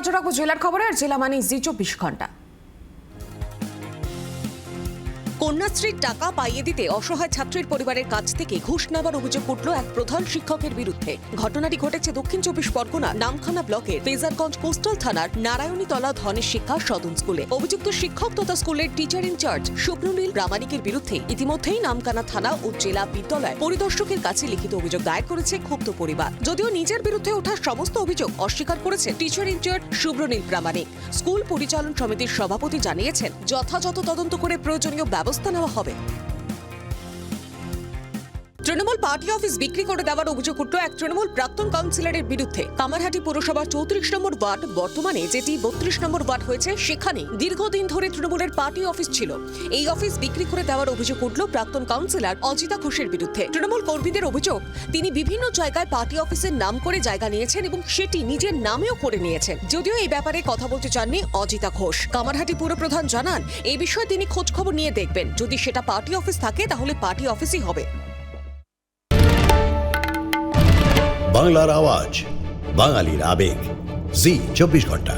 নজর রাখবো জেলার খবরে। আর জেলা মানে জি24 ঘন্টা। কন্যাশ্রীর টাকা পাইয়ে দিতে অসহায় ছাত্রীর পরিবারের কাছ থেকে ঘুষ নেওয়ার অভিযোগ উঠল এক প্রধান শিক্ষকের বিরুদ্ধে। ঘটনাটি ঘটেছে দক্ষিণ চব্বিশ পরগনা নামখানা ব্লকের ফেজারগঞ্জ কোস্টাল থানার নারায়ণীতলা ধনের শিক্ষা সদন স্কুলে। অভিযুক্ত শিক্ষক তথা স্কুলের টিচার ইনচার্জ শুভ্রনীল প্রামাণিকের বিরুদ্ধে ইতিমধ্যেই নামখানা থানা ও জেলা বিদ্যালয় পরিদর্শকের কাছে লিখিত অভিযোগ দায়ের করেছে ক্ষুব্ধ পরিবার। যদিও নিজের বিরুদ্ধে ওঠা সমস্ত অভিযোগ অস্বীকার করেছেন টিচার ইনচার্জ শুভ্রনীল প্রামাণিক। স্কুল পরিচালন সমিতির সভাপতি জানিয়েছেন, যথাযথ তদন্ত করে প্রয়োজনীয় ব্যবস্থা নেওয়া হবে। তৃণমূল পার্টি অফিস বিক্রি করে দেওয়ার অভিযোগ উঠল এক তৃণমূল প্রাক্তন কাউন্সিলরের বিরুদ্ধে। কামারহাটি পুরসভার 34 নম্বর ওয়ার্ড, বর্তমানে যেটি 32 নম্বর ওয়ার্ড হয়েছে, সেখানে দীর্ঘদিন ধরে তৃণমূলের পার্টি অফিস ছিল। এই অফিস বিক্রি করে দেওয়ার অভিযোগ উঠল প্রাক্তন কাউন্সিলর অজিতা ঘোষের বিরুদ্ধে। তৃণমূল কর্মীদের অভিযোগ, তিনি বিভিন্ন জায়গায় পার্টি অফিসের নাম করে জায়গা নিয়েছেন এবং সেটি নিজের নামেও করে নিয়েছেন। যদিও এই ব্যাপারে কথা বলতে চাননি অজিতা ঘোষ। কামারহাটি পুরপ্রধান জানান, এই বিষয়ে তিনি খোঁজ খবর নিয়ে দেখবেন। যদি সেটা পার্টি অফিস থাকে তাহলে পার্টি অফিসই হবে। বাংলার আওয়াজ, বাঙালির আবেগ, জি24 ঘন্টা।